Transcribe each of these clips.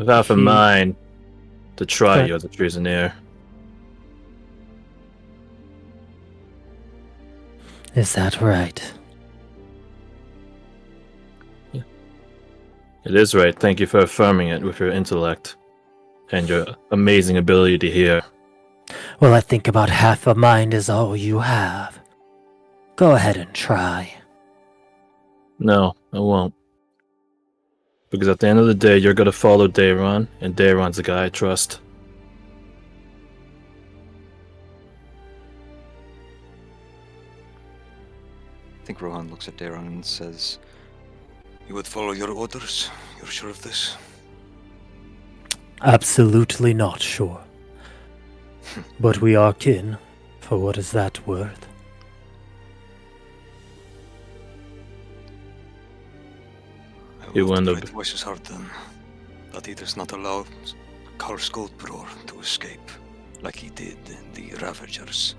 With half a mind to try you as a treasoner. Is that right? Yeah. It is right. Thank you for affirming it with your intellect and your amazing ability to hear. Well, I think about half a mind is all you have. Go ahead and try. No, I won't. Because at the end of the day, you're going to follow Dayron, and Dayron's the guy I trust. I think Rohan looks at Dayron and says, "You would follow your orders? You're sure of this?" Absolutely not sure. But we are kin. For what is that worth? You will end try up twice as hard then. That he does not allow Karl Skuldbror to escape, like he did the Ravagers.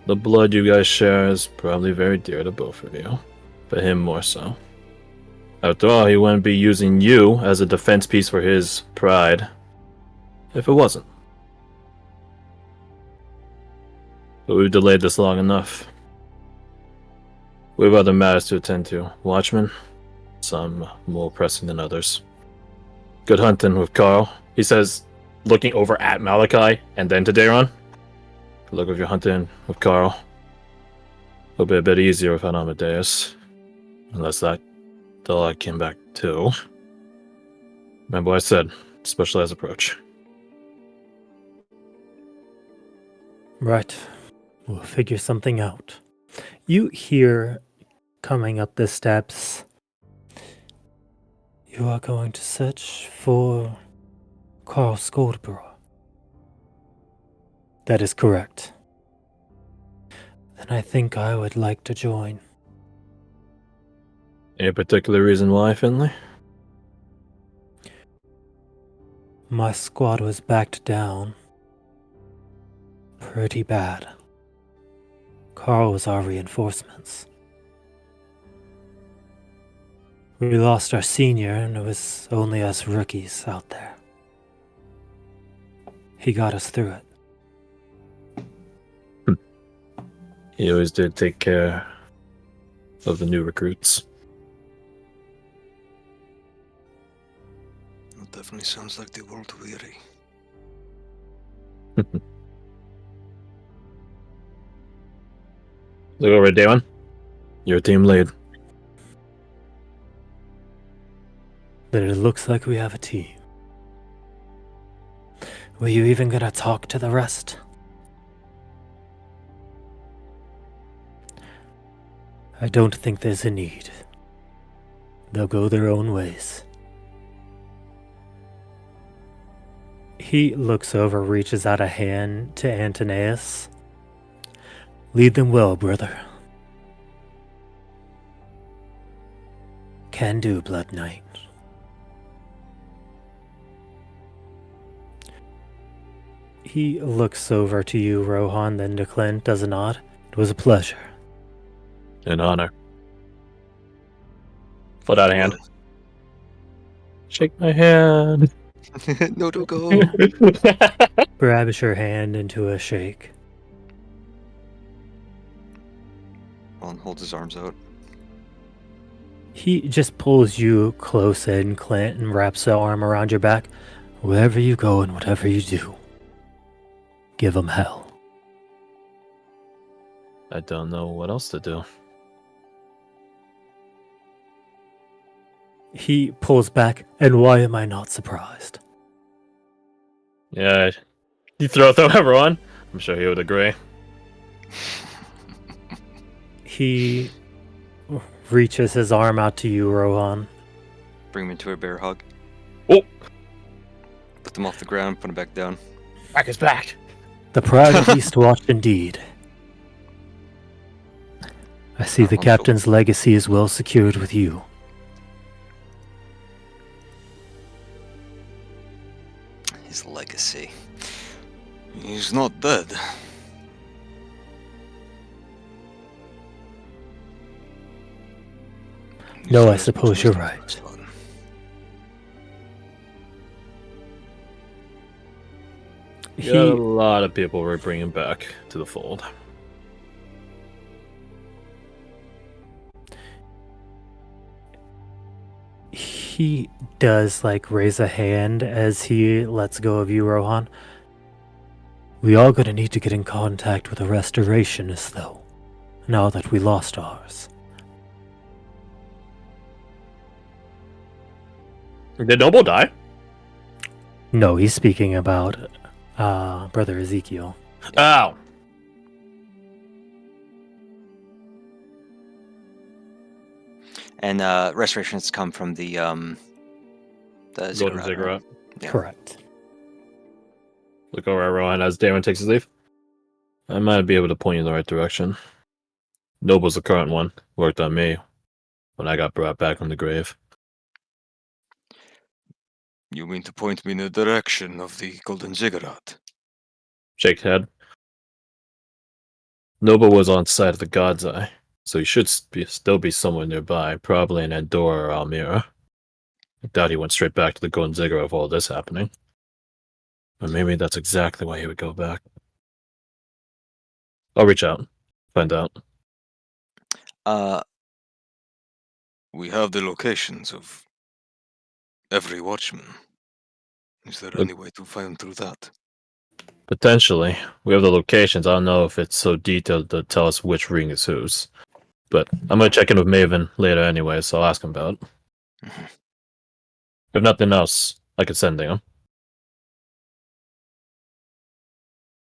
the blood you guys share is probably very dear to both of you. But him more so. After all, he wouldn't be using you as a defense piece for his pride if it wasn't. But we've delayed this long enough. We have other matters to attend to. Watchmen, some more pressing than others. Good hunting with Carl, he says, looking over at Malachi and then to Dayron. Good luck with your hunting with Carl. It'll be a bit easier without Amadeus. Unless that dog came back too. Remember what I said, specialized approach. Right. We'll figure something out. You hear coming up the steps. You are going to search for Karl Skuldbror. That is correct. Then I think I would like to join. Any particular reason why, Finley? My squad was backed down. Pretty bad. Karl was our reinforcements. We lost our senior and it was only us rookies out there. He got us through it. He always did take care of the new recruits. It definitely sounds like the world weary. Look over at Daywin. Your team lead. Then it looks like we have a team. Were you even gonna talk to the rest? I don't think there's a need. They'll go their own ways. He looks over, reaches out a hand to Antonius. Lead them well, brother. Can do, Blood Knight. He looks over to you, Rohan, then to Clint, does a nod. It was a pleasure. An honor. Foot out of hand. Shake my hand. No, don't go. Grabs your hand into a shake. Ron holds his arms out. He just pulls you close in, Clint, and wraps the arm around your back. Wherever you go and whatever you do, give him hell. I don't know what else to do. He pulls back, and why am I not surprised? Yeah, you throw it to everyone. I'm sure he would agree. He reaches his arm out to you, Rohan. Bring him into a bear hug. Oh! Put him off the ground, put him back down. Back is back. The pride of Eastwatch indeed. I see the captain's legacy is well secured with you. His legacy. He's not dead. No, I There's much suppose you're wisdom to right. this one. You got a He lot of people we're bringing back to the fold. he does like raise a hand as he lets go of you, Rohan. We are gonna need to get in contact with a restorationist, though, now that we lost ours. Did Noble die? No, he's speaking about Brother Ezekiel. Oh. And restorations come from the Golden ziggurat, right? Ziggurat. Yeah. Correct. Look over at Rohan as Damon takes his leave. I might be able to point you in the right direction. Noble's the current one. Worked on me when I got brought back from the grave. You mean to point me in the direction of the golden ziggurat? Shake head. Noble was on site of the God's Eye, so he should still be somewhere nearby, probably in Andorra or Almira. I doubt he went straight back to the Golden Ziggurat of all this happening. Or maybe that's exactly why he would go back. I'll reach out. Find out. We have the locations of every watchman. Is there Look- any way to find through that? Potentially. We have the locations. I don't know if it's so detailed to tell us which ring is whose. But I'm going to check in with Maven later anyway, so I'll ask him about it. Mhm. If nothing else, I could send him.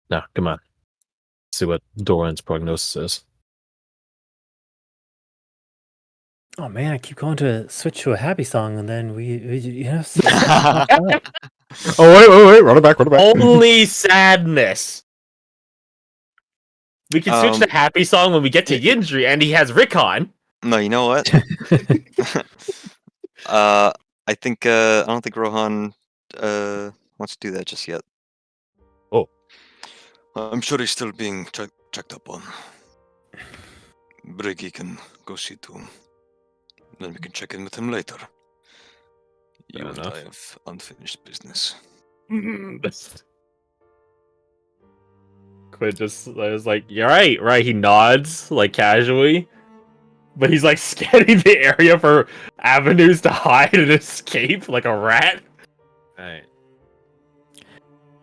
Now, come on. See what Doran's prognosis is. Oh man, I keep going to switch to a happy song, and then we Oh, wait, run it back. Only sadness. We can switch to happy song when we get to Yindri, and he has Rickon. No, you know what? I think I don't think Rohan wants to do that just yet. Oh. I'm sure he's still being checked up on. Briggy can go see to him. Then we can check in with him later. You Fair and enough. I have unfinished business. Quinn just is like, you're right. He nods, like, casually. But he's, like, scanning the area for avenues to hide and escape like a rat. Right.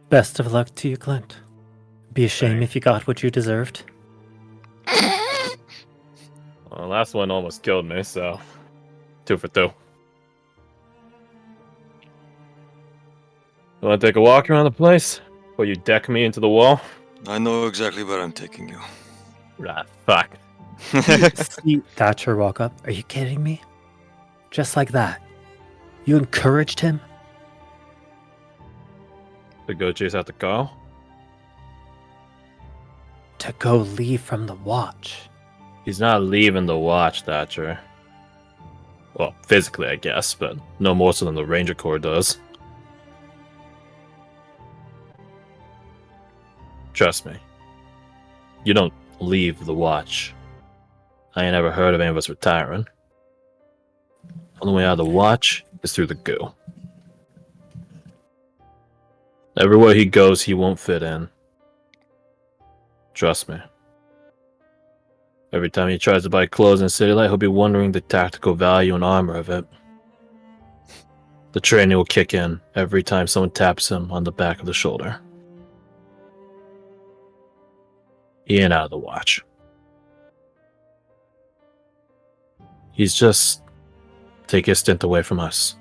Best of luck to you, Clint. Be a shame Thanks. if you got what you deserved. Well, the last one almost killed me, so 2 for 2. You want to take a walk around the place? Before you deck me into the wall? I know exactly where I'm taking you. Ah, fuck. See Thatcher walk up. Are you kidding me? Just like that. You encouraged him? To go chase after Carl? To go leave from the watch. He's not leaving the watch, Thatcher. Well, physically, I guess, but no more so than the Ranger Corps does. Trust me. You don't leave the watch. I ain't ever heard of any of us retiring. Only way out of the watch is through the goo. Everywhere he goes, he won't fit in. Trust me. Every time he tries to buy clothes in City Light, he'll be wondering the tactical value and armor of it. The training will kick in every time someone taps him on the back of the shoulder. He ain't out of the watch. He's just taking a stint away from us.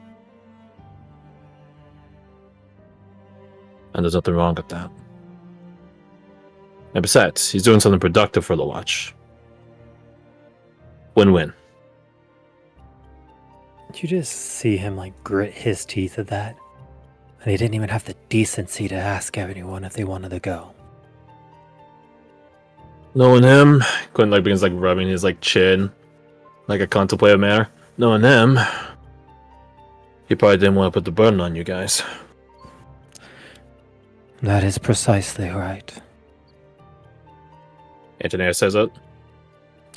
And there's nothing wrong with that. And besides, he's doing something productive for the watch. Win-win. You just see him like grit his teeth at that. And he didn't even have the decency to ask anyone if they wanted to go. Knowing him, Quinn like begins like rubbing his like chin, like a contemplative manner. Knowing him, he probably didn't want to put the burden on you guys. That is precisely right. Antonia says it.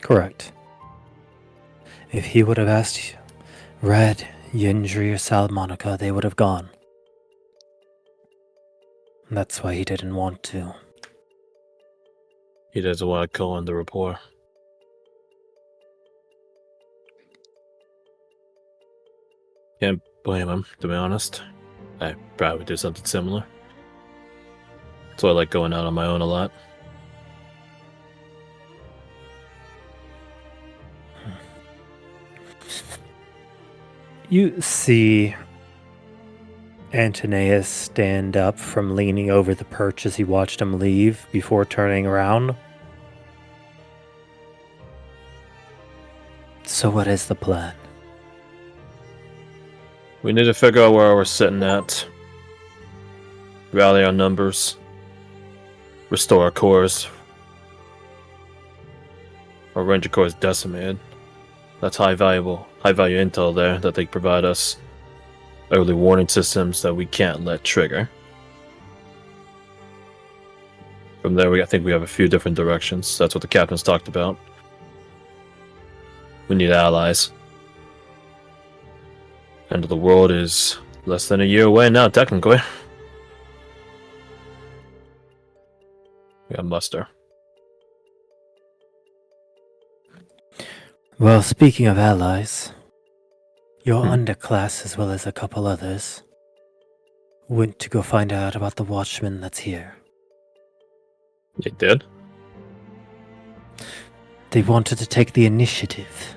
Correct. If he would have asked Red, Yindri, or Salmonica, they would have gone. That's why he didn't want to. He doesn't want to call in the rapport. Can't blame him, to be honest. I probably would do something similar. So I like going out on my own a lot. You see Antonius stand up from leaning over the perch as he watched him leave before turning around. So what is the plan? We need to figure out where we're sitting at. Rally our numbers. Restore our cores. Our ranger core is decimated. That's high value intel there that they provide us. Early warning systems that we can't let trigger. From there, I think we have a few different directions. That's what the captain's talked about. We need allies. End of the world is less than a year away now, technically. We got muster. Well, speaking of allies, your underclass, as well as a couple others, went to go find out about the watchman that's here. You did? They wanted to take the initiative.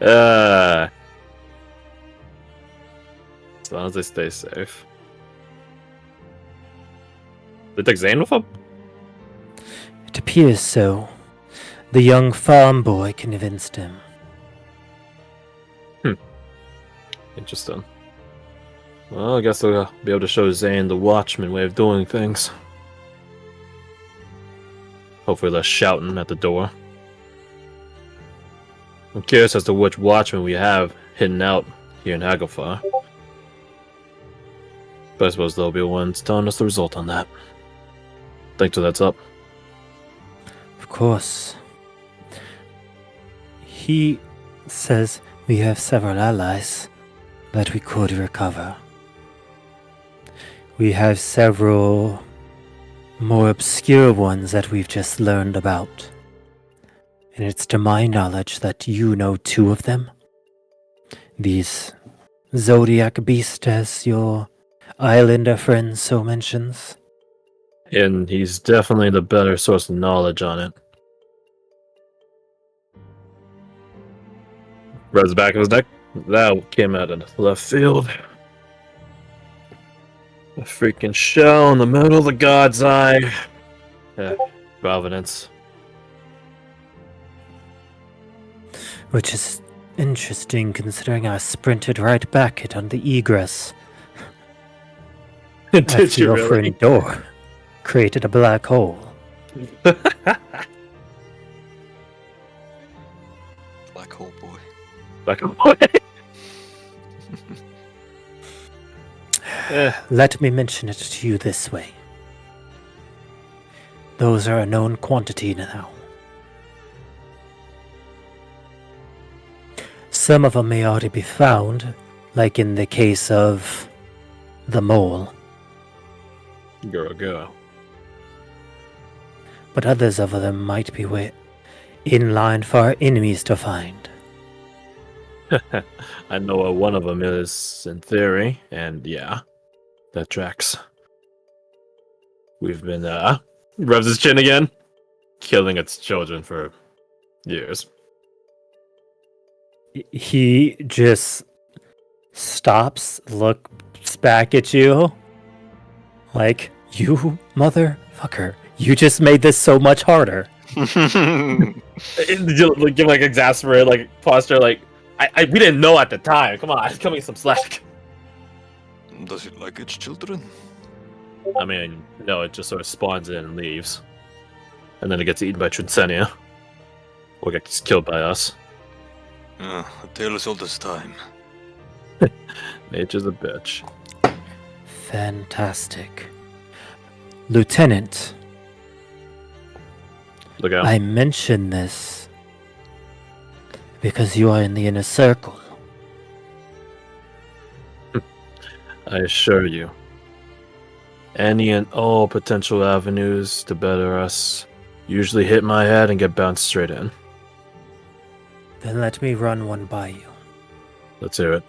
As long as they stay safe. They take Zane with them? It appears so. The young farm boy convinced him. Interesting. Well, I guess we'll be able to show Zane the Watchman way of doing things. Hopefully less shouting at the door. I'm curious as to which Watchman we have hidden out here in Hagelfar. But I suppose they'll be the ones telling us the result on that. Thanks for that's up. Of course. He says we have several allies that we could recover. We have several more obscure ones that we've just learned about. And it's to my knowledge that you know two of them. These Zodiac Beast, as your islander friend so mentions. And he's definitely the better source of knowledge on it. Rubs the back of his neck. That came out of left field. A freaking shell in the middle of the god's eye. Yeah, providence. Which is interesting considering I sprinted right back it on the egress. Did after you your really? friend door created a black hole. Black hole boy. Back away. Let me mention it to you this way. Those are a known quantity now. Some of them may already be found, like in the case of the mole, Go. but others of them might be in line for our enemies to find. I know what one of them is in theory, and yeah, that tracks. We've been, rubs his chin again, killing its children for years. He just stops, looks back at you, like, you motherfucker, you just made this so much harder. Give like exasperated, like posture, like we didn't know at the time. Come on, give me some slack. Does it like its children? I mean, no, it just sort of spawns in and leaves, and then it gets eaten by Trinsenia, or gets killed by us. A tale as old as time. Nature's a bitch. Fantastic. Lieutenant, Look out. I mention this Because you are in the inner circle. I assure you, any and all potential avenues to better us usually hit my head and get bounced straight in. Then let me run one by you. Let's hear it.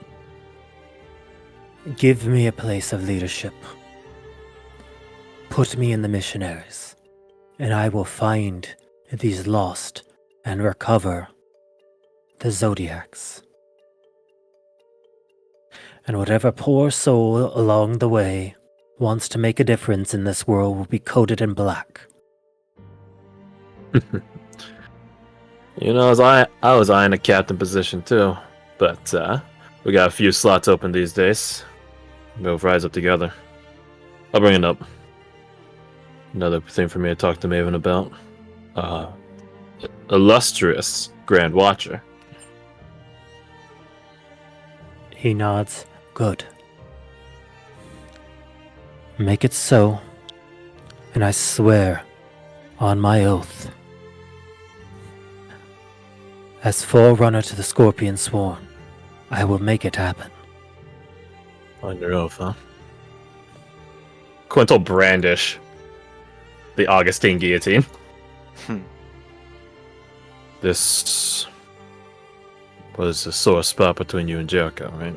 Give me a place of leadership. Put me in the missionaries, and I will find these lost and recover the Zodiacs. And whatever poor soul along the way wants to make a difference in this world will be coated in black. You know, I was eyeing a captain position too, but we got a few slots open these days. We'll rise up together. I'll bring it up. Another thing for me to talk to Maven about. Illustrious Grand Watcher. He nods. Good. Make it so, and I swear on my oath, as forerunner to the Scorpion Sworn, I will make it happen. On your oath, huh? Quintal brandish the Augustine guillotine. This was a sore spot between you and Jericho, right?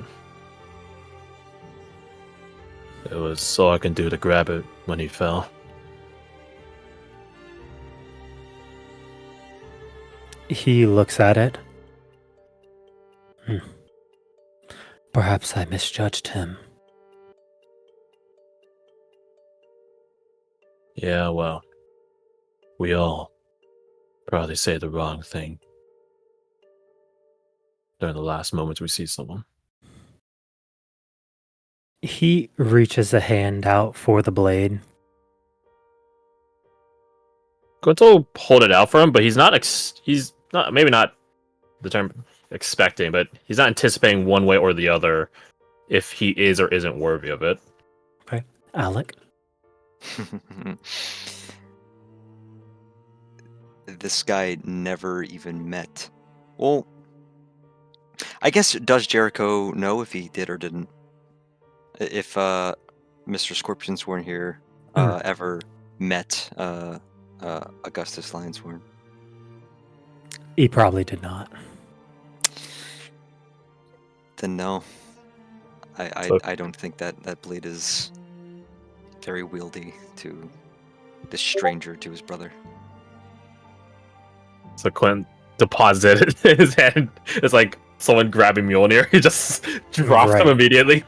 It was all I can do to grab it when he fell. He looks at it. Perhaps I misjudged him. Yeah, well, we all probably say the wrong thing during the last moments we see someone. He reaches a hand out for the blade. Quintal hold it out for him, but he's not maybe not the term expecting, but he's not anticipating one way or the other if he is or isn't worthy of it. Okay. Alec? This guy never even met. Well, I guess, does Jericho know if he did or didn't? If Mr. Scorpions weren't here, ever met Augustus Lionsworn? He probably did not. Then no. I don't think that blade is very wieldy to this stranger to his brother. So Quinn deposited his hand. It's like someone grabbing Mjolnir. He just drops him immediately.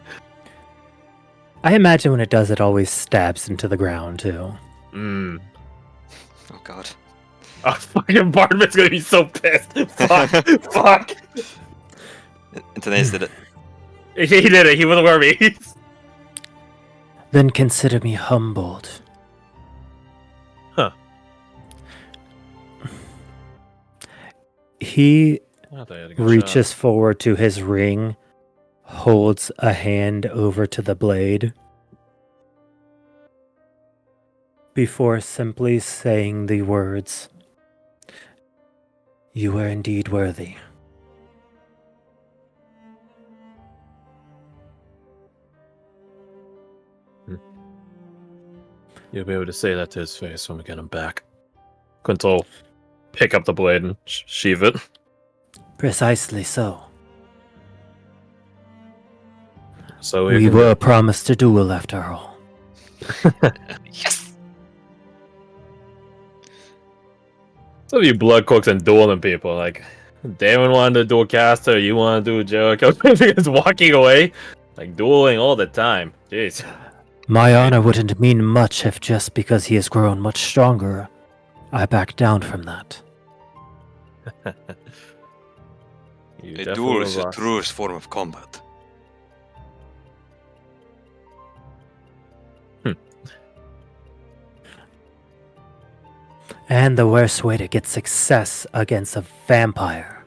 I imagine when it does, it always stabs into the ground, too. Oh, God. Oh, fucking Bartman's gonna be so pissed. Fuck. Fuck. And Tanaeus did it. He did it. He wasn't where me. Then consider me humbled. Huh. He I thought I had a good reaches shot. forward to his ring, holds a hand over to the blade, before simply saying the words, "You are indeed worthy." You'll be able to say that to his face when we get him back. Quintal pick up the blade and sheath it. Precisely so. So We were promised a duel after all. Yes! Some of you blood cooks and dueling people. Like, Damon wanted to duel Caster, you want to do Jericho. He's walking away. Like, dueling all the time. Jeez. My honor wouldn't mean much if just because he has grown much stronger, I back down from that. A duel is the truest form of combat. And the worst way to get success against a vampire.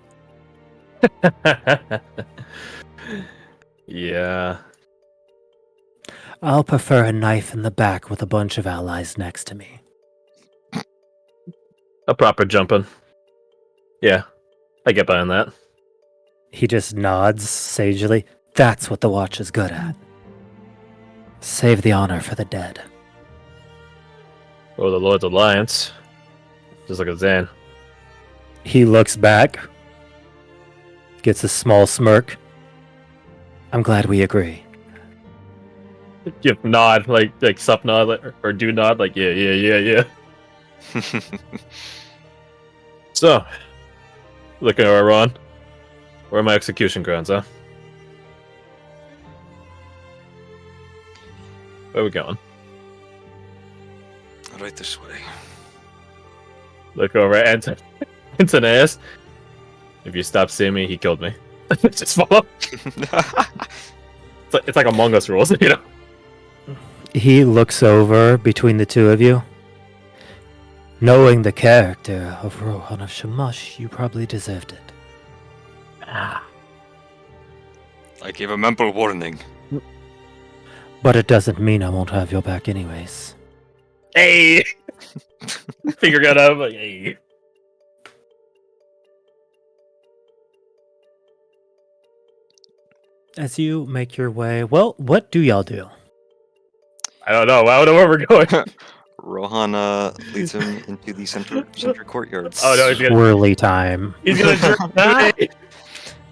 Yeah. I'll prefer a knife in the back with a bunch of allies next to me. A proper jumping. Yeah. I get behind that. He just nods sagely. That's what the watch is good at. Save the honor for the dead. Oh, the Lord's Alliance. Just like a Zan. He looks back, gets a small smirk. I'm glad we agree. Give nod, like sup nod, or do nod, like yeah. So, looking at Ron. Where are my execution grounds, huh? Where are we going? Right this way. Look over at Antoninus. If you stop seeing me, he killed me. Just follow. It's like Among Us rules, you know? He looks over between the two of you. Knowing the character of Rohan of Shamash, you probably deserved it. I gave a ample warning. But it doesn't mean I won't have your back anyways. Hey! Finger gun up, like, hey. As you make your way, well, what do y'all do? I don't know. I don't know where we're going. Rohan leads him into the center courtyard. Oh no, he's gonna Swirly time. drown me.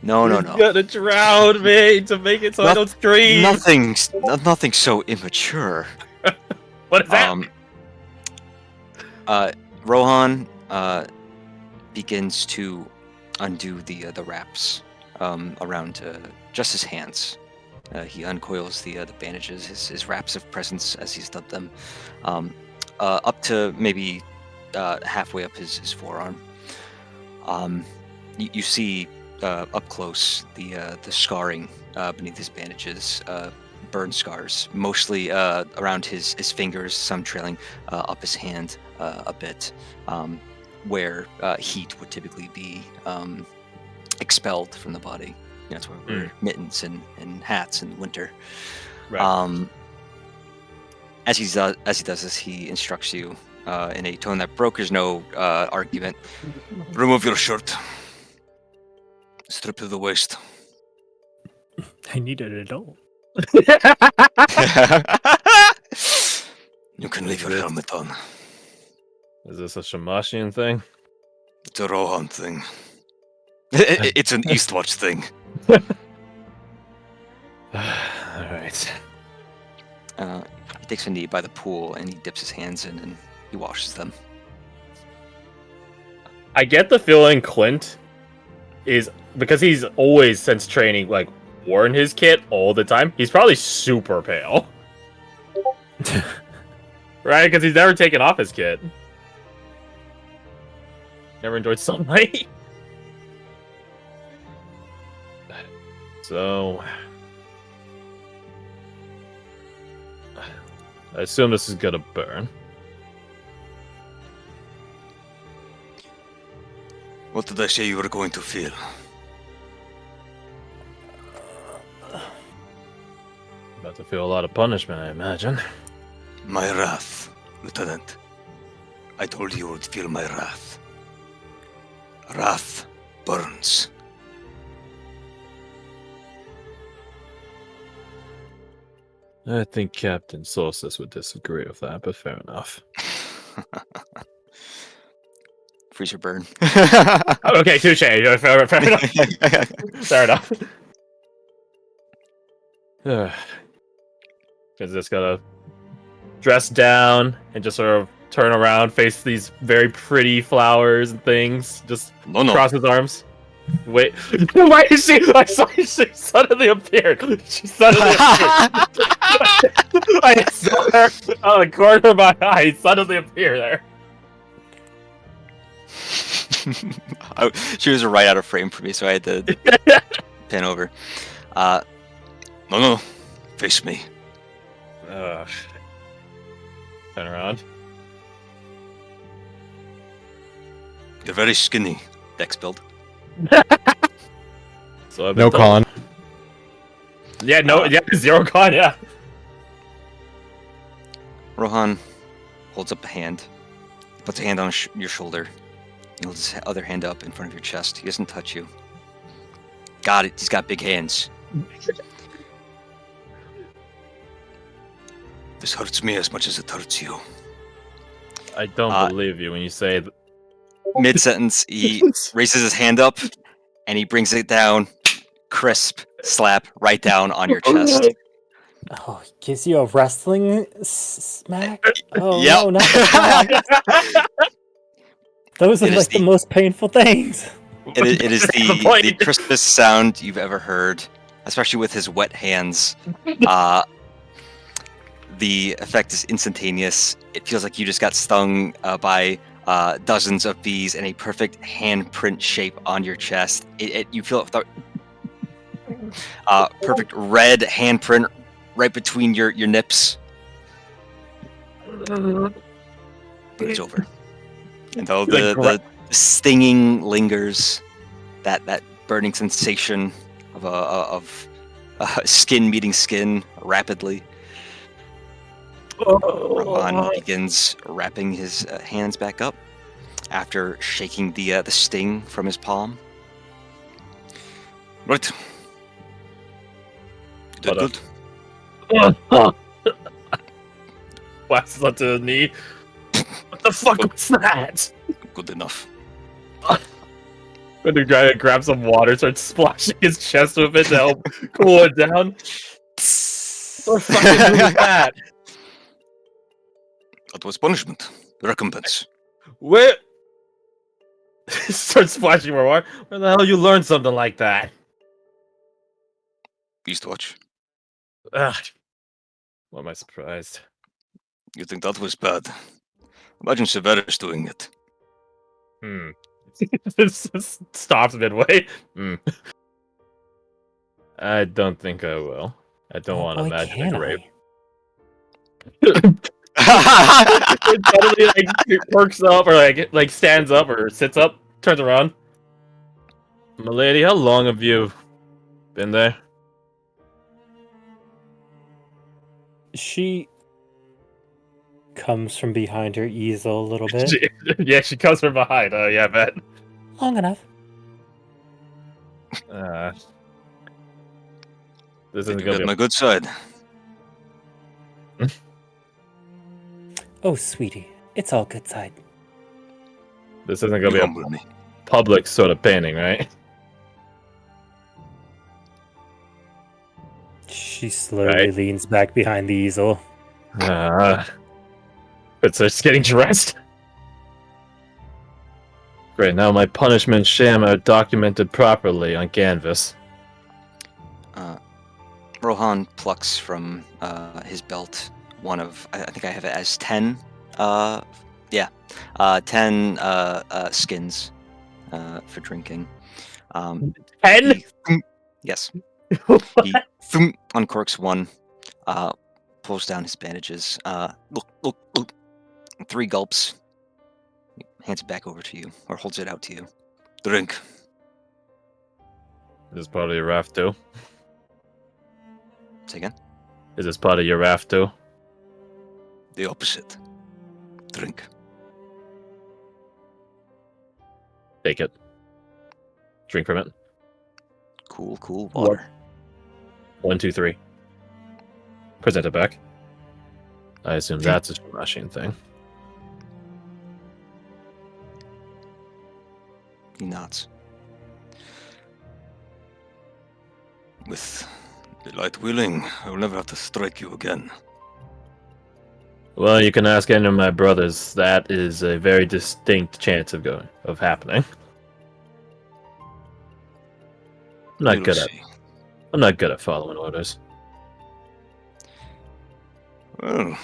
No. He's gonna drown me to make it so I don't scream. Nothing so immature. What is that? Rohan begins to undo the wraps around just his hands. He uncoils the bandages, his wraps of presence as he's done them, up to maybe halfway up his forearm. You see up close the scarring beneath his bandages, burn scars, mostly around his fingers, some trailing up his hand a bit, where heat would typically be expelled from the body. You know, that's where we're mittens and hats in winter. Right. As he does this, he instructs you in a tone that brokers no argument. Remove your shirt. Strip to the waist. I needed it all. You can leave your helmet on. Is this a Shamashian thing? It's a Rohan thing. It's an Eastwatch thing. Alright. He takes a knee by the pool and he dips his hands in and he washes them. I get the feeling Clint is, because he's always since training like worn his kit all the time, he's probably super pale. Right? Because he's never taken off his kit. Never enjoyed sunlight. So I assume this is gonna burn. What did I say you were going to feel? About to feel a lot of punishment, I imagine. My wrath, Lieutenant. I told you would feel my wrath. Wrath burns. I think Captain Solstice would disagree with that, but fair enough. Freezer burn. Okay, touche. Fair enough. Fair enough. Because just gotta dress down and just sort of turn around, face these very pretty flowers and things. Just cross his arms. Wait, why is she? I saw she suddenly appeared. She suddenly appeared. I saw her on the corner of my eye. Suddenly appeared there. She was right out of frame for me, so I had to pin over. No, face me. Turn around. You're very skinny. Dex build. So No con. Yeah, zero con. Yeah. Rohan holds up a hand, puts a hand on your shoulder. He holds his other hand up in front of your chest. He doesn't touch you. got it. He's got big hands. This hurts me as much as it hurts you. I don't believe you when you say Mid-sentence, he raises his hand up, and he brings it down, crisp, slap, right down on your chest. Oh, he gives you a wrestling smack? Oh, Yep. no, not the slap. Those are It is like the most painful things. It is That's the the point. crispest sound you've ever heard, especially with his wet hands. The effect is instantaneous. It feels like you just got stung by dozens of bees in a perfect handprint shape on your chest. You feel perfect red handprint right between your nips. But it's over. And though the stinging lingers, that burning sensation of skin meeting skin rapidly, Rohan begins wrapping his hands back up after shaking the sting from his palm. Right. You did good. Waxes onto the knee. What the fuck was that? Good enough. When the guy grabs some water, starts splashing his chest with it to help cool it down. What fucking move was that? That was punishment. Recompense. Where? Starts splashing more water. Where the hell you learn something like that? Eastwatch. Ugh. Why am I surprised? You think that was bad? Imagine Severus doing it. This stops midway. I don't think I will. I don't want to imagine a grave. It suddenly perks up or like stands up or sits up, turns around. Milady, how long have you been there? She comes from behind her easel a little bit. She comes from behind. Yeah, I bet. Long enough. Did This isn't you gonna get be my good side? Oh, sweetie. It's all good side. This isn't gonna You be humble a me. public sort of painting, right? She slowly leans back behind the easel. But starts getting dressed. Great, now my punishment sham are documented properly on canvas. Rohan plucks from his belt one of, I think I have it as 10, 10 skins for drinking. 10? Yes. He uncorks one, pulls down his bandages. Look. 3 gulps. He hands it back over to you, or holds it out to you. Drink. Is this part of your raft too? Say again? Is this part of your raft too? The opposite. Drink. Take it. Drink from it. Cool water. 1, 2, 3. Present it back. I assume that's a smashing thing. He nods. With delight willing, I will never have to strike you again. Well, you can ask any of my brothers. That is a very distinct chance of happening. I'm not good at following orders. Well,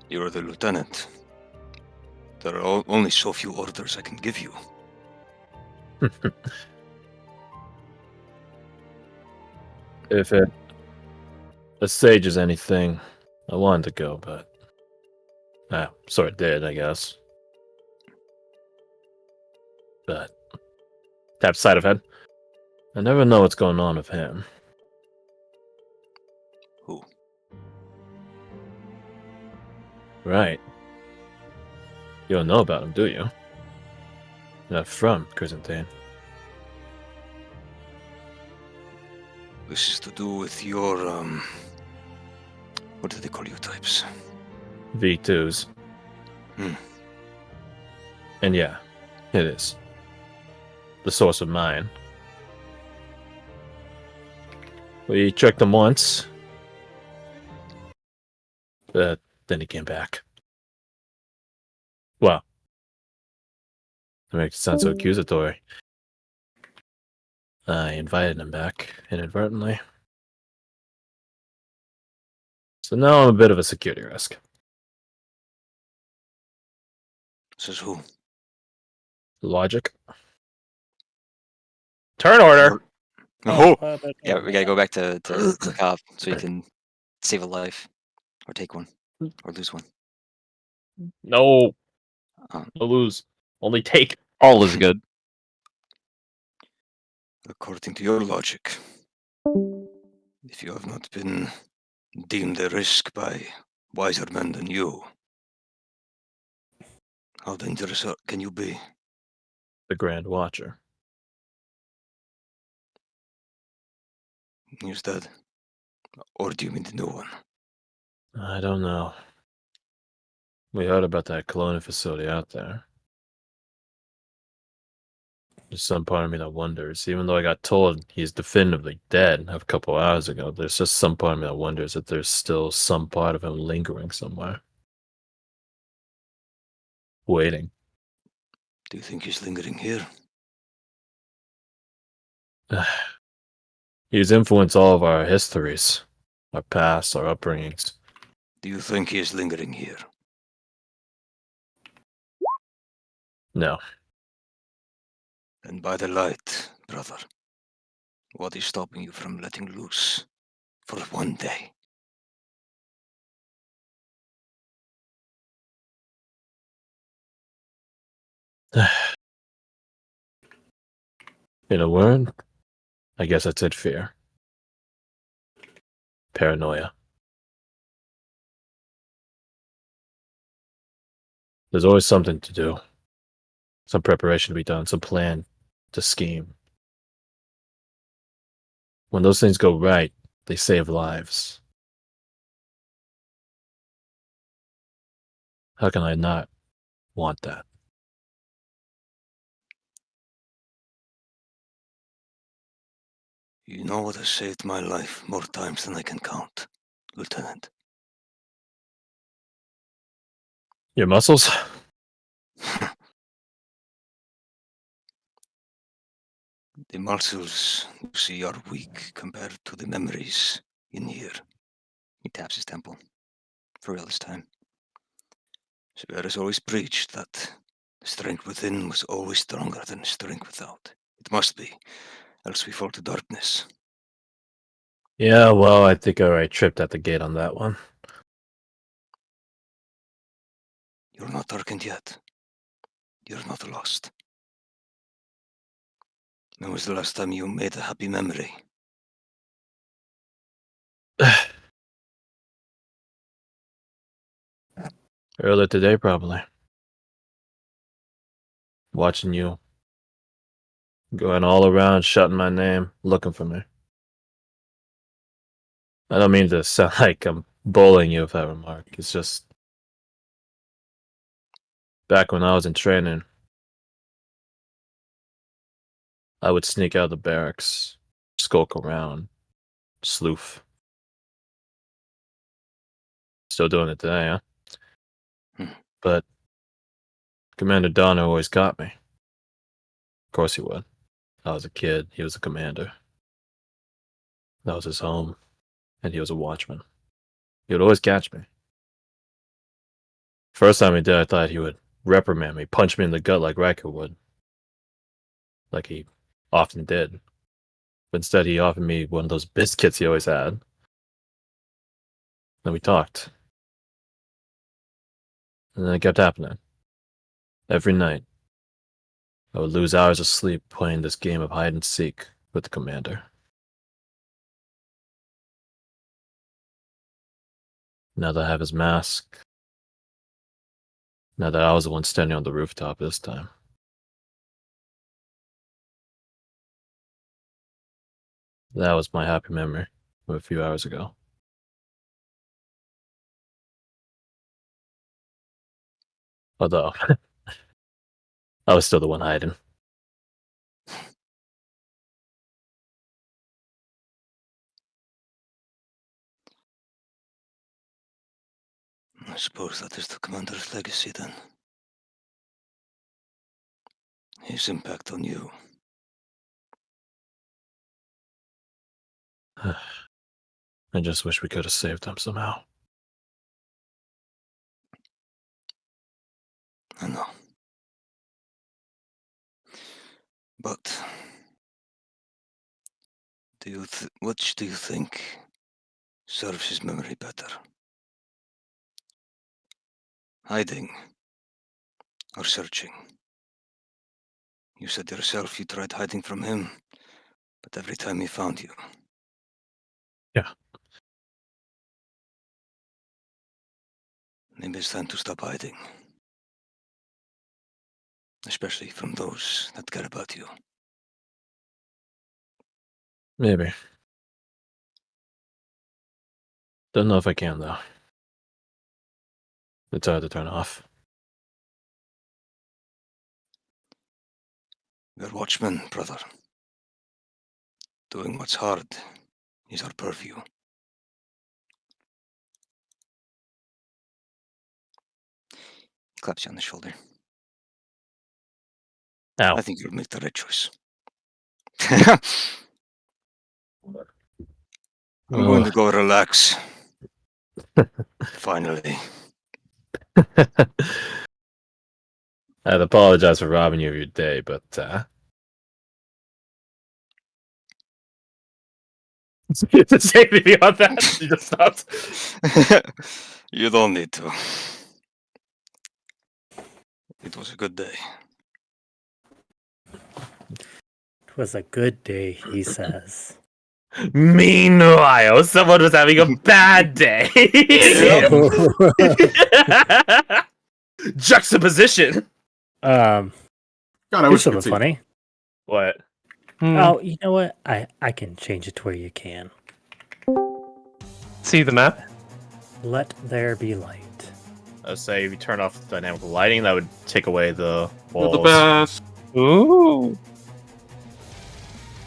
you're the lieutenant. There are only so few orders I can give you. If a sage is anything, I wanted to go, but sort of did, I guess. But tap side of head. I never know what's going on with him. Who? Right. You don't know about him, do you? You're not from Chrysanthemum. This is to do with your, what do they call you types? V2s. Hmm. And yeah, it is. The source of mine. We checked him once. But then he came back. Well, to make it sound so accusatory, I invited him back inadvertently. So now I'm a bit of a security risk. Says who? Logic. Turn order! Oh! Yeah, we gotta go back to the cop so you can save a life. Or take one. Or lose one. No, Um, no lose. Only take. All is good. according to your logic, if you have not been deemed a risk by wiser men than you, how dangerous can you be? The Grand Watcher. He's dead. Or do you mean the new one? I don't know. We heard about that cloning facility out there. There's some part of me that wonders, even though I got told he's definitively dead a couple hours ago, there's just some part of me that wonders if there's still some part of him lingering somewhere. Waiting. Do you think he's lingering here? He's influenced all of our histories, our past, our upbringings. Do you think he is lingering here? No. And by the light, brother, what is stopping you from letting loose for one day? In a word, I guess I said fear. Paranoia. There's always something to do. Some preparation to be done, some plan to scheme. When those things go right, they save lives. How can I not want that? You know what has saved my life more times than I can count, Lieutenant. Your muscles? The muscles, you see, are weak compared to the memories in here. He taps his temple. For real this time. Swear has always preached that the strength within was always stronger than the strength without. It must be, else we fall to darkness. Yeah, well, I think I already tripped at the gate on that one. You're not darkened yet. You're not lost. When was the last time you made a happy memory? Earlier today, probably. Watching you. Going all around shouting my name, looking for me. I don't mean to sound like I'm bullying you with that remark. It's just back when I was in training, I would sneak out of the barracks, skulk around, sleuth. Still doing it today, huh? Hmm. But Commander Donner always got me. Of course he would. I was a kid, he was a commander. That was his home, and he was a watchman. He would always catch me. First time he did, I thought he would reprimand me, punch me in the gut like Riker would. Like he often did. But instead, he offered me one of those biscuits he always had. Then we talked. And then it kept happening. Every night, I would lose hours of sleep playing this game of hide and seek with the commander. Now that I have his mask, now that I was the one standing on the rooftop this time. That was my happy memory of a few hours ago. Although, I was still the one hiding. I suppose that is the commander's legacy then. His impact on you. I just wish we could have saved them somehow. I know. But which do you think serves his memory better? Hiding or searching? You said yourself you tried hiding from him, but every time he found you. Yeah. Maybe it's time to stop hiding. Especially from those that care about you. Maybe. Don't know if I can, though. It's hard to turn off. We're watchmen, brother. Doing what's hard is our purview. He claps you on the shoulder. Ow. I think you'll make the right choice. I'm going to go relax. Finally. I'd apologize for robbing you of your day, but to say anything on that, you just stopped. You don't need to. It was a good day. It was a good day, he says. Meanwhile, someone was having a bad day. Juxtaposition. God, I Here's wish you something could see. funny. What? Oh, you know what? I can change it to where you can. See the map? Let there be light. I would say if you turn off the dynamic lighting, that would take away the You're walls. the best. Ooh.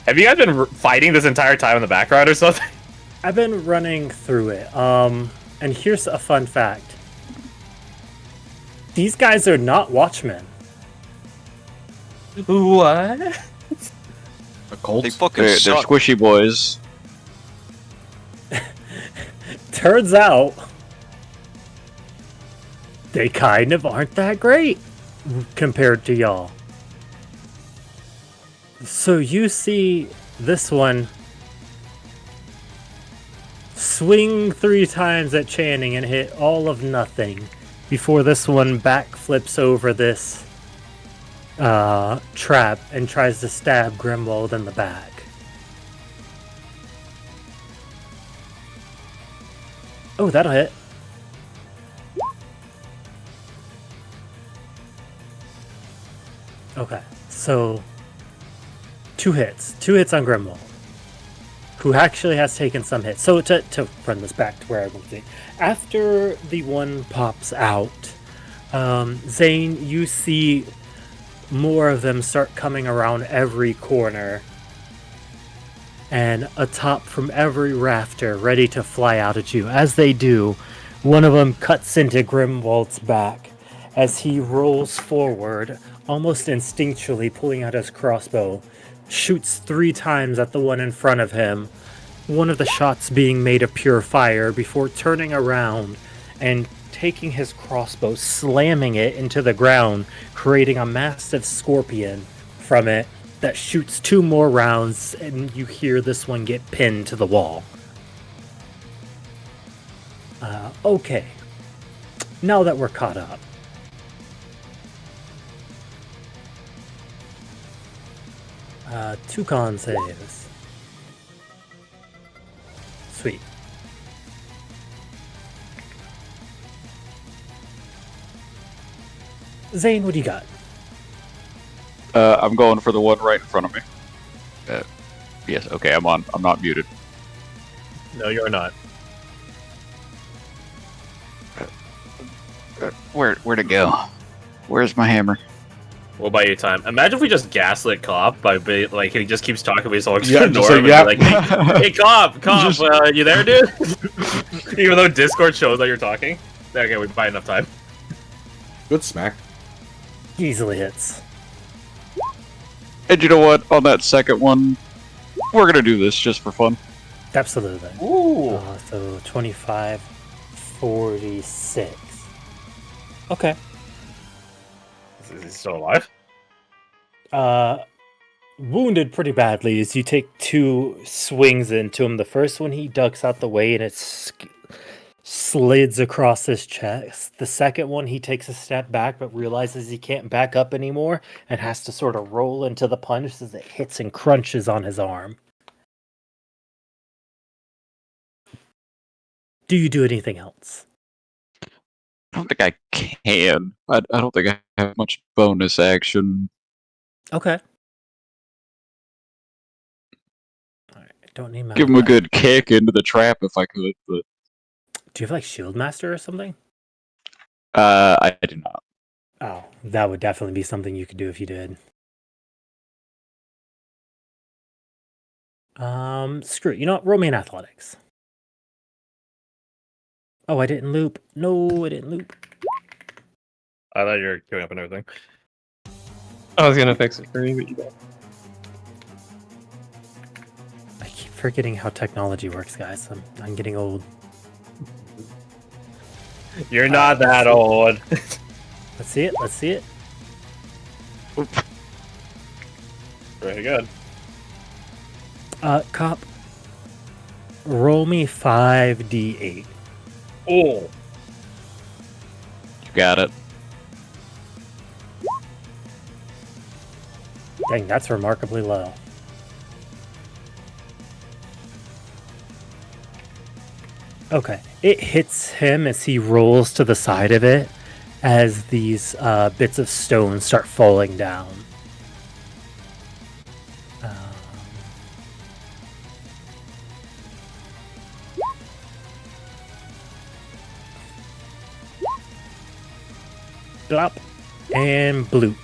Have you guys been fighting this entire time in the background or something? I've been running through it. And here's a fun fact. These guys are not watchmen. What? A cult? They fucking They're suck. squishy boys. Turns out they kind of aren't that great compared to y'all. So you see this one swing 3 times at Channing and hit all of nothing before this one backflips over this trap and tries to stab Grimwald in the back. Oh, that'll hit. Okay, so 2 hits. 2 hits on Grimwald, who actually has taken some hits. So to run this back to where I was saying, after the one pops out, Zane, you see more of them start coming around every corner and atop from every rafter, ready to fly out at you. As they do, one of them cuts into Grimwald's back as he rolls forward, almost instinctually pulling out his crossbow, shoots 3 times at the one in front of him, one of the shots being made of pure fire, before turning around and taking his crossbow, slamming it into the ground, creating a massive scorpion from it that shoots 2 more rounds, and you hear this one get pinned to the wall. Okay. Now that we're caught up. Two con saves. Sweet. Zane, what do you got? I'm going for the one right in front of me. Yes, okay, I'm on. I'm not muted. No, you're not. Where'd it go? Where's my hammer? We'll buy you time. Imagine if we just gaslit Cop by like he just keeps talking, we just all Yeah, ignore just him like, and be like, "Hey, Cop, Just- you there, dude?" Even though Discord shows that you're talking. Okay, we buy enough time. Good smack. Easily hits. And you know what? On that second one, we're gonna do this just for fun. Absolutely. Ooh. So 25, 46. Okay. Is he still alive? Wounded pretty badly as you take 2 swings into him. The first one he ducks out the way and it slids across his chest. The second one he takes a step back but realizes he can't back up anymore and has to sort of roll into the punch as it hits and crunches on his arm. Do you do anything else? I don't think I can. I don't think I have much bonus action. Okay. Alright, don't need my Give him a good kick into the trap if I could, but Do you have like Shield Master or something? I do not. Oh, that would definitely be something you could do if you did. Screw it. You know what? Roll me in athletics. Oh, I didn't loop. No, I didn't loop. I thought you were queuing up and everything. I was gonna fix it for you, but you don't. I keep forgetting how technology works, guys. I'm getting old. You're not that old. Let's see it. Let's see it. Very good. Cop. Roll me 5d8. Oh. You got it. Dang, that's remarkably low. Okay, it hits him as he rolls to the side of it as these bits of stone start falling down. Blop and bloop.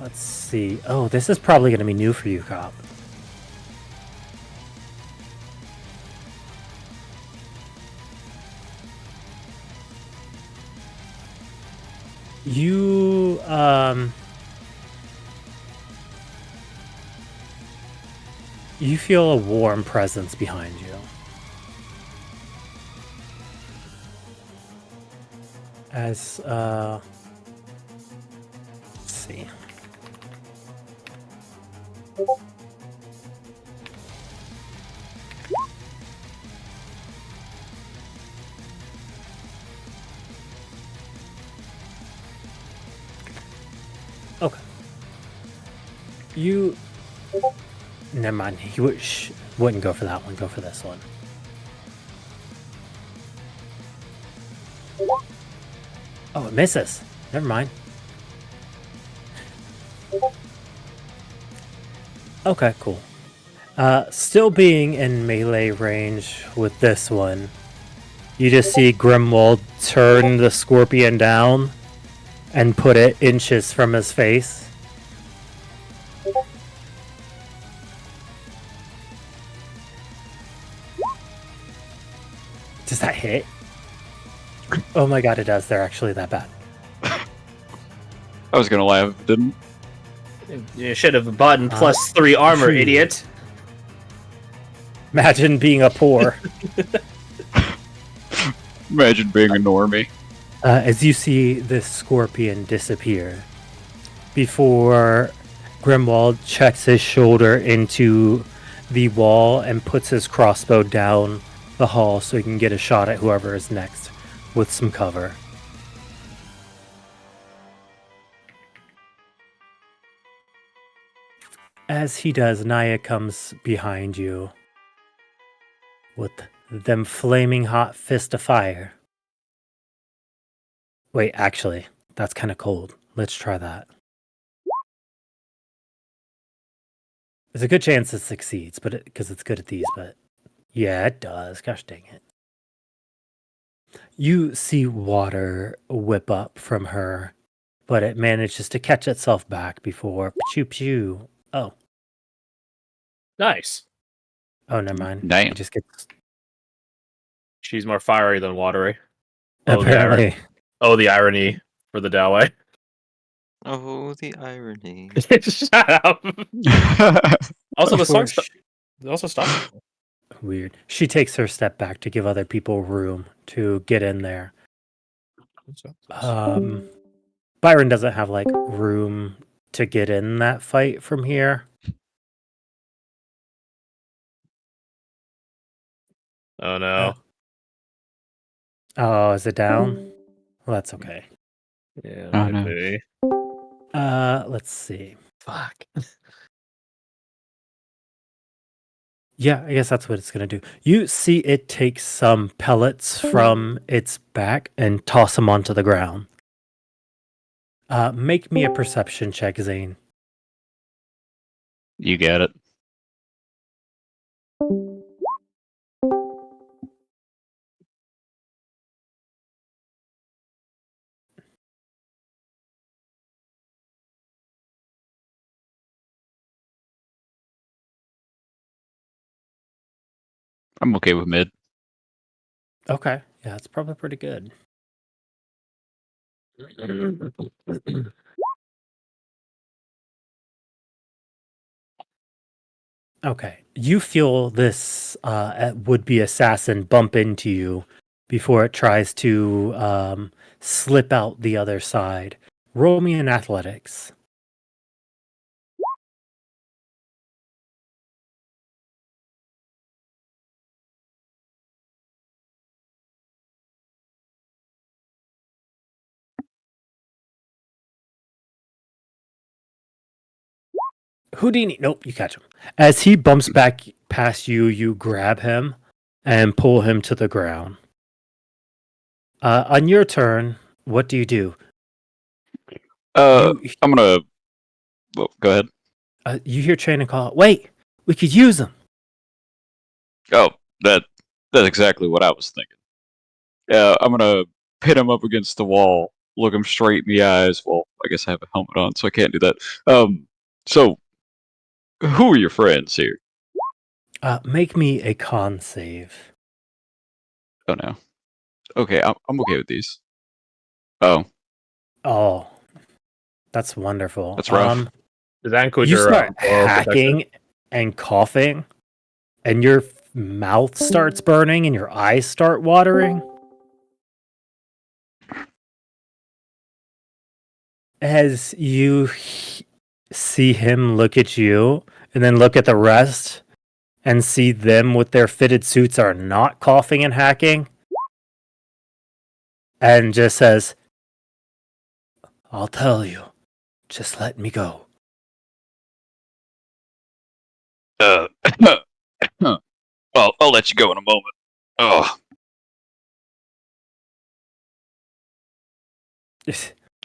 Let's see. Oh, this is probably going to be new for you, Cop. You, you feel a warm presence behind you. As, let's see. Okay. You... Never mind. He wouldn't go for that one. Go for this one. Oh, it misses. Never mind. Okay, cool. Still being in melee range with this one, you just see Grimwald turn the scorpion down and put it inches from his face. Does that hit? Oh my god, it does. They're actually that bad. I was gonna laugh if it didn't. You should have bought +3 armor, Gee. idiot. Imagine being a poor. Imagine being a normie. As you see this scorpion disappear, before Grimwald checks his shoulder into the wall and puts his crossbow down the hall so he can get a shot at whoever is next with some cover. As he does, Naya comes behind you with them flaming hot fist of fire. Wait, actually, that's kind of cold. Let's try that. There's a good chance it succeeds, but because it's good at these, but yeah, it does. Gosh dang it. You see water whip up from her, but it manages to catch itself back before pew pew. Oh, Nice. oh, never mind. Damn. It just gets She's more fiery than watery. Oh, the apparently. the irony for the Doway. Oh, the irony. Shut up. Also, the Before song also stops. Weird. She takes her step back to give other people room to get in there. Byron doesn't have like room to get in that fight from here. Oh no. Oh, is it down? Well, that's okay. Yeah, Oh, might no. be. Let's see. Fuck. Yeah, I guess that's what it's gonna do. You see it take some pellets from its back and toss them onto the ground. Make me a perception check, Zane. You get it. I'm okay with mid. Okay. Yeah, it's probably pretty good. Okay. You feel this would-be assassin bump into you before it tries to slip out the other side. Roll me in athletics. Houdini. Nope, you catch him. As he bumps back past you, you grab him and pull him to the ground. On your turn, what do you do? You, I'm gonna. Well, go ahead. you hear Trainer call, wait, we could use him. Oh, that's exactly what I was thinking. I'm gonna pin him up against the wall, look him straight in the eyes. Well, I guess I have a helmet on, so I can't do that. So who are your friends here? Make me a con save. Oh no. Okay, I'm okay with these. Oh, Oh, that's wonderful. that's rough. Does that include You your start oral protection? hacking and coughing, and your mouth starts burning and your eyes start watering. As you see him look at you and then look at the rest and see them with their fitted suits are not coughing and hacking, and just says, I'll tell you, just let me go. I'll let you go in a moment. Oh,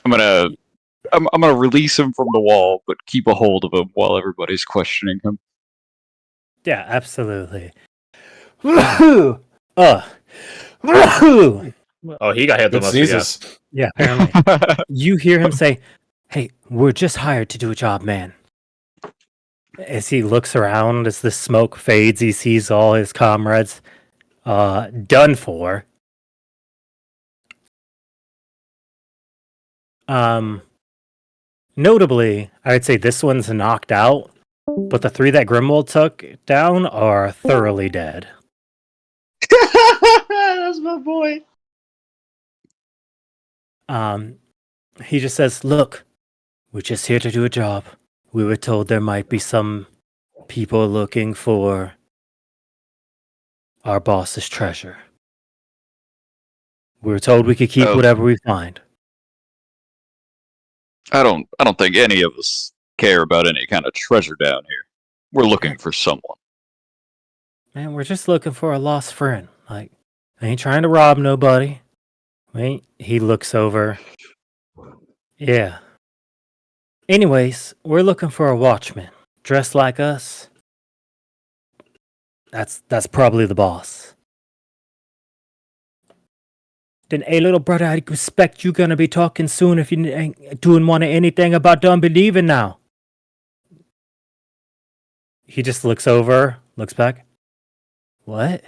I'm gonna release him from the wall, but keep a hold of him while everybody's questioning him. Yeah, absolutely. Woohoo! Woohoo! Oh, he got hit the Good most. sneezes. Yeah, apparently. You hear him say, hey, we're just hired to do a job, man. As he looks around, as the smoke fades, he sees all his comrades done for. Notably, I would say this one's knocked out, but the 3 that Grimwald took down are thoroughly dead. That's my boy. He just says, look, we're just here to do a job. We were told there might be some people looking for our boss's treasure. We were told we could keep Oh. whatever we find. I don't think any of us care about any kind of treasure down here. We're looking for someone. Man, we're just looking for a lost friend. Like, I ain't trying to rob nobody. Wait, he looks over. Yeah. Anyways, we're looking for a watchman. Dressed like us. That's probably the boss. Then, hey, little brother, I expect you gonna be talking soon if you ain't doing want anything about done believing now. He just looks over, looks back. What?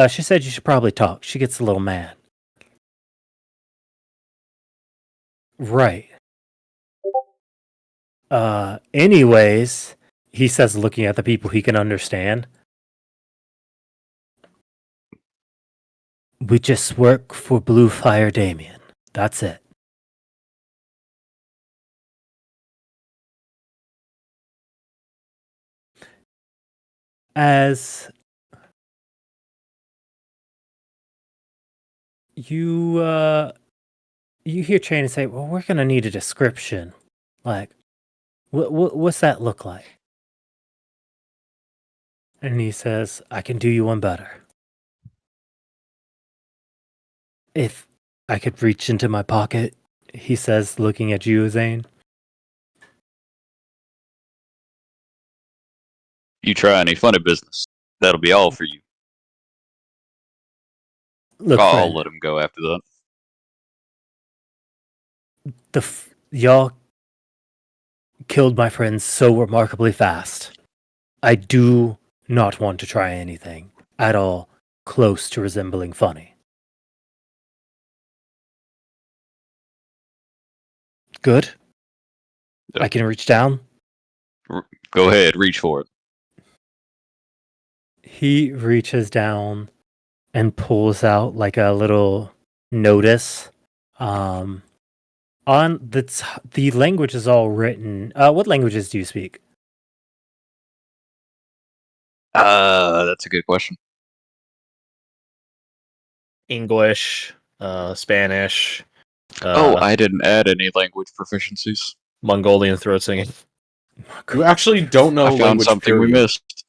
She said you should probably talk. She gets a little mad. Right. Anyways, he says, looking at the people he can understand. We just work for Blue Fire Damien. That's it. As you hear Chain say, well, we're gonna need a description. Like, what's that look like? And he says, I can do you one better. If I could reach into my pocket, he says, looking at you, Zane. You try any funny business, that'll be all for you. Look, I'll friend, let him go after that. y'all killed my friends so remarkably fast. I do not want to try anything at all close to resembling funny. Good? Yep. I can reach down? Go ahead, reach for it. He reaches down and pulls out like a little notice. On the language is all written. What languages do you speak? That's a good question. English, Spanish. I didn't add any language proficiencies. Mongolian throat singing. You actually don't know I found language, something we period. missed.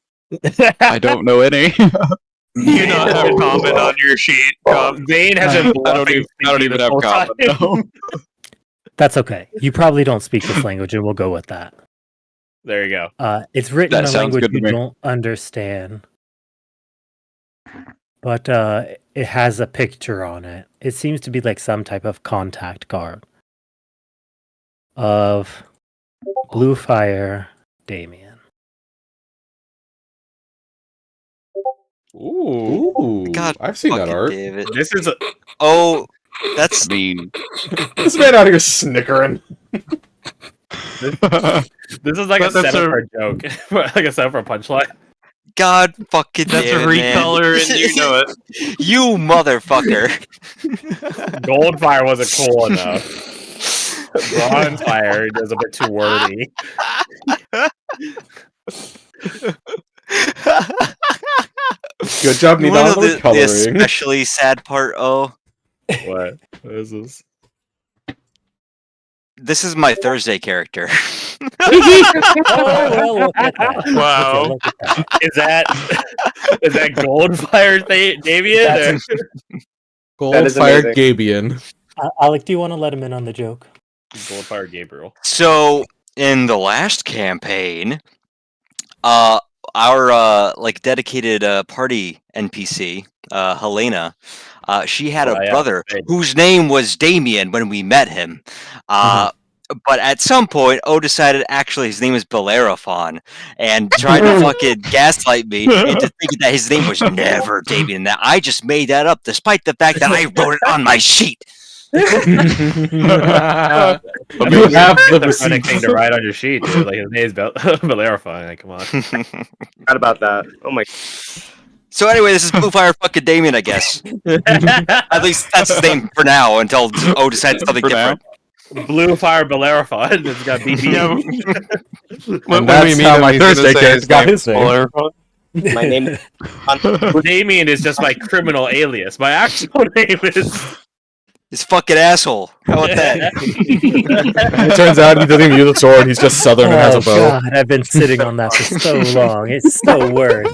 I don't know any. You not have comment on your sheet. Zane has been I don't bluffing. even have comment. No. That's okay. You probably don't speak this language, and we'll go with that. There you go. It's written That in a sounds language good to you me. don't understand. But it has a picture on it. It seems to be like some type of contact card of Blue Fire Damien. Ooh. Ooh, God I've seen that fucking art. David. This is a Oh, I that's mean, This man out here snickering. this is like a That's setup for a joke. Like a setup for a punchline. God fucking That's a damn it, man. recolor, and you know it. You motherfucker. Goldfire wasn't cool enough. Bronzefire is a bit too wordy. Good job, You wanna know Nidal, the coloring. especially sad part? Oh, What? What is this? this is my Thursday character. Oh, well, look at that. Wow. Look at that. Is that Goldfire Davian? Goldfire amazing. Gabian. Alec, do you want to let him in on the joke? Goldfire Gabriel. So in the last campaign, our like dedicated party NPC, Helena, she had a Oh, yeah. brother Hey. whose name was Damien when we met him. But at some point, O decided actually his name is Bellerophon and tried to fucking gaslight me into thinking that his name was never Damien. And that I just made that up, despite the fact that I wrote it on my sheet. You I mean, have the that's a funny receipt. thing to write on your sheet, dude. Like his name's Bellerophon. Like, come on. Forgot about that. Oh my. So anyway, this is Blue Fire fucking Damien, I guess. At least that's his name for now, until O decides something For now. different. Blue Fire Bellerophon. It's got BB. When that's we meet how him, my he's gonna Thursday say character got name his name. Bellerophon. My name. Damien is just my criminal alias. My actual name is. This fucking asshole. How about that? It turns out he doesn't even use a sword. He's just southern and has a bow. God, I've been sitting on that for so long. It's so word.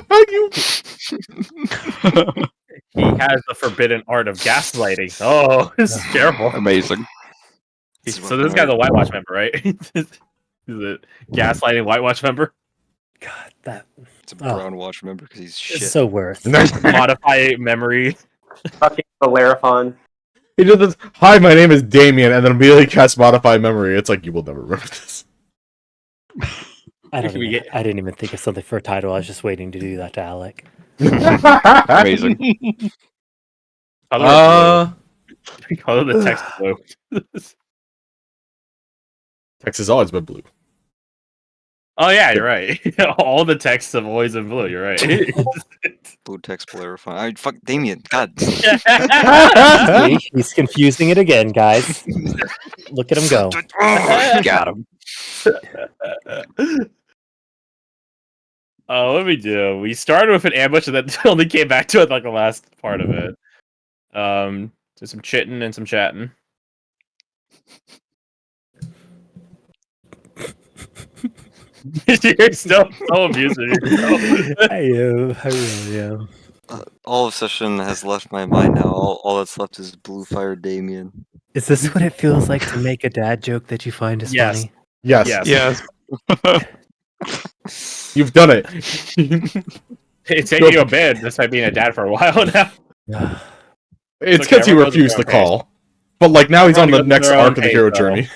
He has the forbidden art of gaslighting. Oh, this is terrible. Amazing. So this guy's a White Watch member, right? He's a gaslighting White Watch member. God, that It's a Brown Watch member because he's shit. is so worth. Modify memory. Fucking Bellerophon. He did this. Hi, my name is Damien, and then immediately cast Modify Memory. It's like, you will never remember this. I didn't even think of something for a title. I was just waiting to do that to Alec. Amazing. Color the text blue. Text has always been blue. Oh yeah, you're right. All the texts have always been blue. You're right. Blue text Bellerophon. I fuck Damien. God. See, he's confusing it again, guys. Look at him go. Got him. Oh, what did we do? We started with an ambush and then only came back to it like the last part of it. Just some chitting and some chatting. You're still so abusive yourself. I really am. All of session has left my mind now. All that's left is Blue Fire Damien. Is this what it feels like to make a dad joke that you find is Yes. funny? Yes. Yes. You've done it. It's taking you a bit despite being a dad for a while now. It's okay, because he everyone goes refused their the own call. But, like, now he's on Everyone the goes next their own arc of the pace, hero though. journey.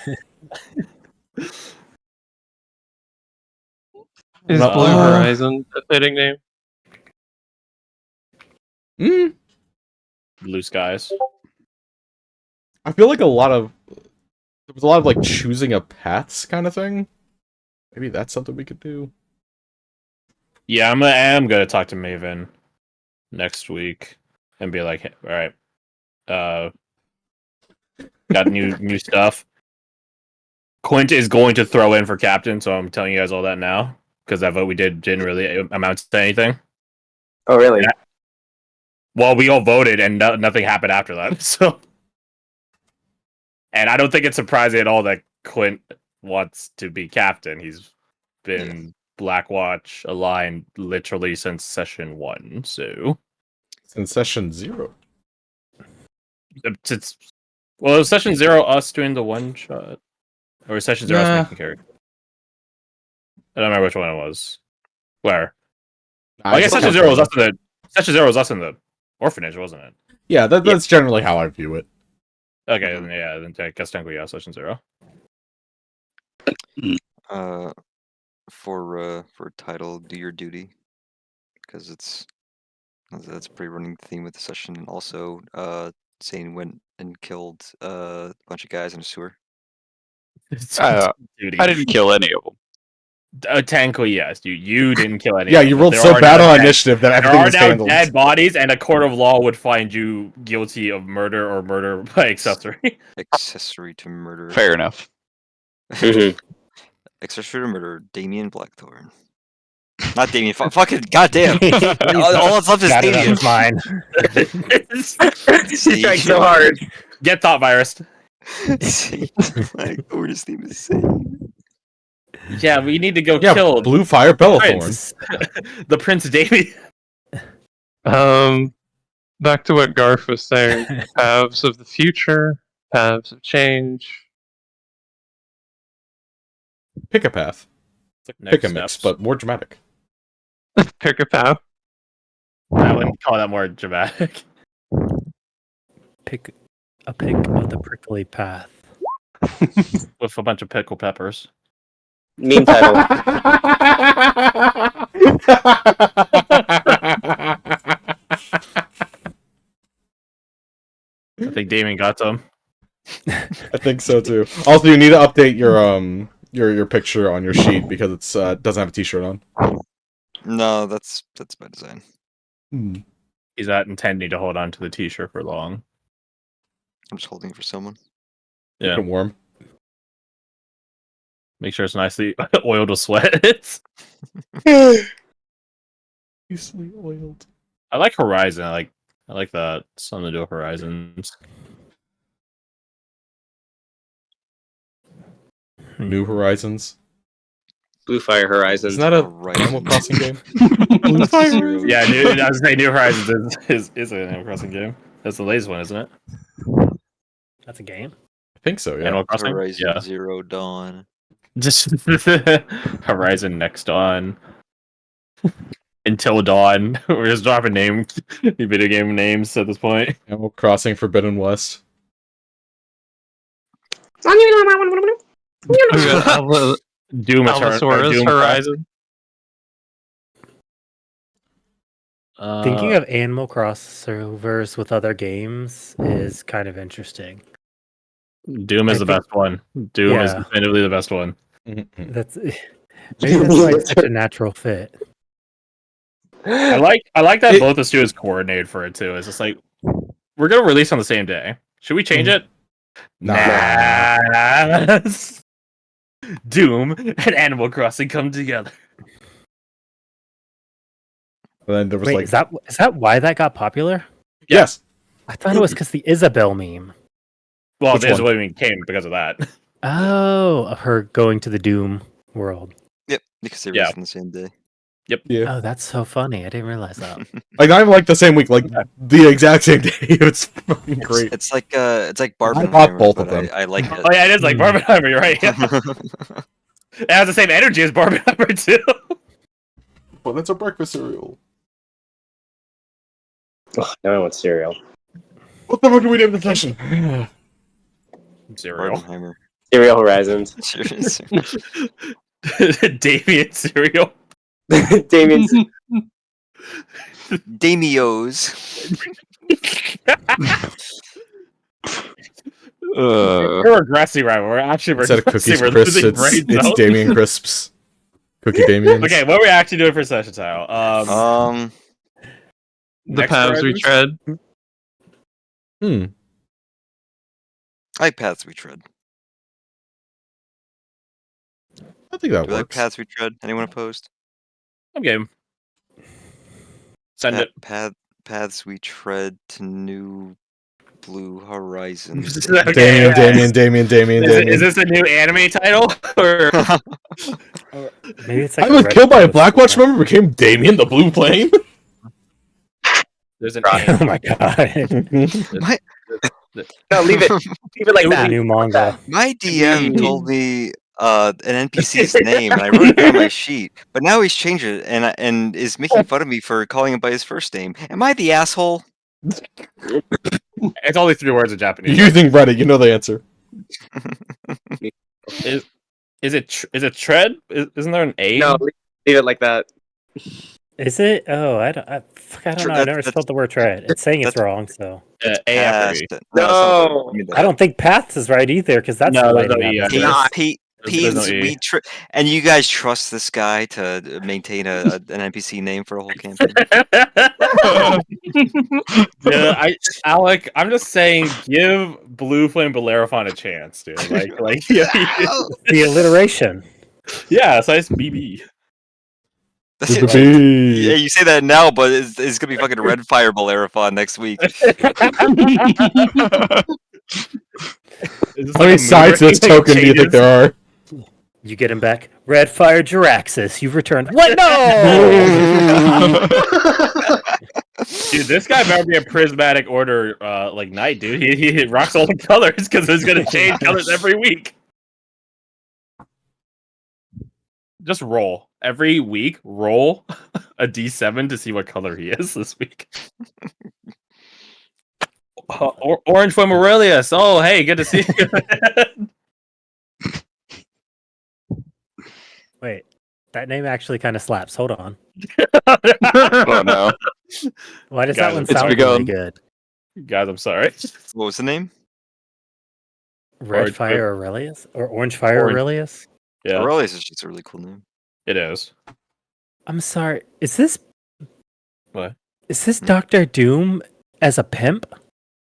Is No. Blue Horizon a fitting name? Blue skies. I feel like there was a lot of, like, choosing a paths kind of thing. Maybe that's something we could do. Yeah, I am gonna talk to Maven next week and be like, all right, got new stuff. Quint is going to throw in for captain, so I'm telling you guys all that now because that vote we didn't really amount to anything. Oh, really? Yeah. Well, we all voted and nothing happened after that. So, and I don't think it's surprising at all that Quint wants to be captain. He's been Blackwatch aligned literally since session 1. So Since session 0. it's well, it was session 0 us doing the one shot, or was session 0 us Nah. making character. I don't remember which one it was. Where? Nah, Well, I guess it's session okay. 0 was us in the the orphanage, wasn't it? Yeah, that's generally how I view it. Okay, then I guess technically yeah, session 0. For title, do your duty, because that's a pretty running theme with the session, and also Zane went and killed a bunch of guys in a sewer. I didn't kill any of them. Technically, yes. You didn't kill any. Yeah, of them, you but rolled there so are bad now on dead- initiative that There everything are was now handled. dead bodies, and a court of law would find you guilty of murder or murder by accessory. Accessory to murder. Fair enough. Accessory to murder. Damien Blackthorn. Not Damien. Fucking goddamn. all that's left is Got it on Damien. his mind. See, Trying so hard. Get thought virus. See, Blackthorn, his name is Zane. Yeah, we need to go Yeah, kill Blue Fire Bellathorn. Prince. The Prince Damien. Back to what Garth was saying. Paths of the future, paths of change. Pick a path. Next Pick a mix, steps. but more dramatic. Pick a path. I wouldn't call that more dramatic. Pick a pick of the prickly path. With a bunch of pickle peppers. Meme title. I think Damien got some. I think so too. Also, you need to update your picture on your sheet because it's doesn't have a t-shirt on. No, that's by design. He's not intending to hold on to the t-shirt for long. I'm just holding it for someone. Yeah. Keep it warm. Make sure it's nicely oiled with sweat. Nicely oiled. I like Horizon. I like that. Something to do with Horizons. New Horizons. Blue Fire Horizons. Isn't that a Horizon. Animal Crossing game? Blue Fire. Yeah, I was gonna say New Horizons is an Animal Crossing game. That's the latest one, isn't it? That's a game. I think so, yeah. Animal Crossing. Horizon Yeah. Zero Dawn. Just Horizon Next Dawn. Until Dawn. We're just dropping video game names at this point. Animal Crossing Forbidden West. Doom Allosaurus Doom Horizon. Thinking of animal crossovers with other games is kind of interesting. Doom is I the think- best one. Doom is Yeah. definitively the best one. That's maybe that's why it's such a natural fit. I like that both the studios coordinated for it too. It's just like we're gonna release on the same day. Should we change it? Nah. Doom and Animal Crossing come together. And then there was Wait, like, is that why that got popular? yes. I thought it was because the Isabel meme. Well, Which this is one? what I mean came because of that. Oh, of her going to the Doom world. Yep, because they Yeah. released on the same day. Yeah. Oh, that's so funny. I didn't realize that. Like, not even like the same week, like the exact same day. It's fucking great. It's like I Barbenheimer, bought both but of them. I like it. Oh yeah, it is like Barbenheimer. You're right. Yeah. It has the same energy as Barbenheimer too. Well, that's a breakfast cereal. Ugh, now I want cereal. What the fuck do we name the session? Cereal. Barbenheimer. Cereal Horizons. Seriously. Damien cereal. Damien's. Damios. We're regressing, right? We're actually Instead of regressing. Cookies We're Crisps, losing it's brain cells. Damien Crisps. Cookie Damien. Okay, what are we actually doing for session style? The Next paths we Horizons? tread. I like Paths We Tread. I think that Do you like works. Paths We Tread? Anyone opposed? I'm game. Send it. Paths We Tread to New Blue Horizons. Okay, Damien. Is this a new anime title? Or Maybe it's I like was Red killed by a Ghost Blackwatch or member, became Damien the Blue Plane. there's an something. Oh my god. My, No, leave it. Leave it like It was a that. new manga. my DM told me an NPC's name, and I wrote it down on my sheet. But now he's changed it and is making fun of me for calling him by his first name. Am I the asshole? It's only 3 words in Japanese. Using Reddit, you know the answer. Is it tread? Isn't there an A? No, leave it like that. Is it? Oh, I don't know. I never spelled the word tread. It's saying it's that's- wrong, so A after B. Past- No. it's not- I don't think paths is right either because that's No, there's lighting no up. E isn't after it? Not. There's no E. And you guys trust this guy to maintain an NPC name for a whole campaign? Yeah, Alec, I'm just saying, give Blue Flame Bellerophon a chance, dude. The alliteration. Yeah, size BB. That's it. Yeah, you say that now, but it's gonna be fucking Red Fire Bellerophon next week. How many sides to this token do you think there are? You get him back. Red Fire Jiraxis. You've returned. What? No! Dude, this guy better be a prismatic order like knight, dude. He rocks all the colors because it's gonna change colors every week. Just roll. Every week, roll a D7 to see what color he is this week. Orange Flame Aurelius. Oh, hey, good to see you. Wait, that name actually kind of slaps. Hold on. Oh no. Why does Guys, that one it's sound begun. really good? Guys, I'm sorry. What was the name? Red Orange Fire Aurelius? Or Orange Fire Orange. Aurelius? Yeah, Aurelius is just a really cool name. it is. I'm sorry. Is this What? Dr. Doom as a pimp?